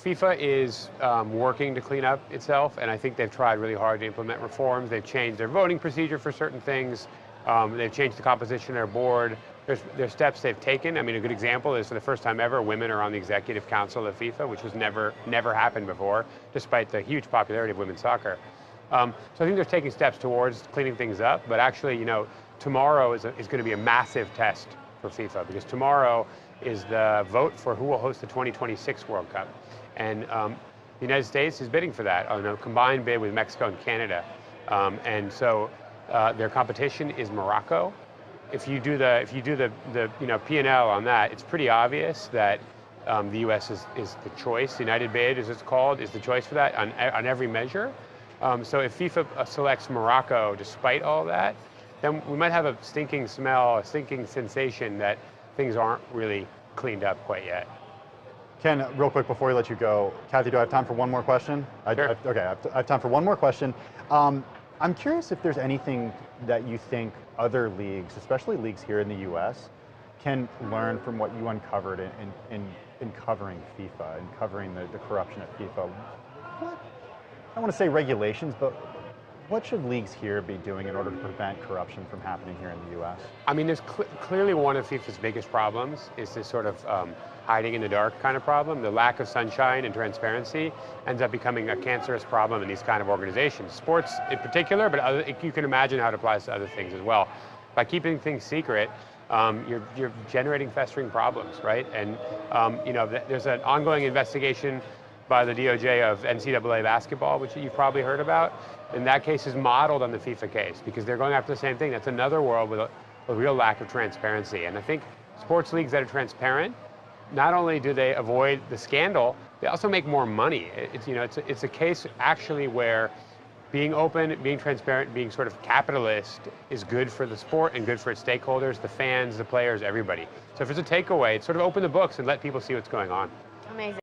FIFA is working to clean up itself, and I think they've tried really hard to implement reforms. They've changed their voting procedure for certain things. They've changed the composition of their board. There's steps they've taken. I mean, a good example is for the first time ever, women are on the executive council of FIFA, which was never happened before, despite the huge popularity of women's soccer. So I think they're taking steps towards cleaning things up, but actually, you know, tomorrow is going to be a massive test for FIFA, because tomorrow is the vote for who will host the 2026 World Cup. And the United States is bidding for that on a combined bid with Mexico and Canada. And so their competition is Morocco. If you do the P&L on that, it's pretty obvious that the U.S. is the choice. The United Bid, as it's called, is the choice for that on every measure. So if FIFA selects Morocco despite all that, then we might have a stinking smell, a stinking sensation that things aren't really cleaned up quite yet. Ken, real quick before we let you go, Kathy, do I have time for one more question? Sure. Okay, I have time for one more question. I'm curious if there's anything that you think other leagues, especially leagues here in the U.S., can learn from what you uncovered in covering FIFA and covering the corruption at FIFA. What, I don't want to say regulations, but what should leagues here be doing in order to prevent corruption from happening here in the U.S.? I mean, there's clearly one of FIFA's biggest problems is this sort of hiding in the dark kind of problem. The lack of sunshine and transparency ends up becoming a cancerous problem in these kind of organizations. Sports in particular, but you can imagine how it applies to other things as well. By keeping things secret, you're generating festering problems, right? And you know, there's an ongoing investigation by the DOJ of NCAA basketball, which you've probably heard about. And that case is modeled on the FIFA case because they're going after the same thing. That's another world with a real lack of transparency. And I think sports leagues that are transparent, not only do they avoid the scandal, they also make more money. It's a case actually where being open, being transparent, being sort of capitalist is good for the sport and good for its stakeholders, the fans, the players, everybody. So if it's a takeaway, it's sort of open the books and let people see what's going on. Amazing.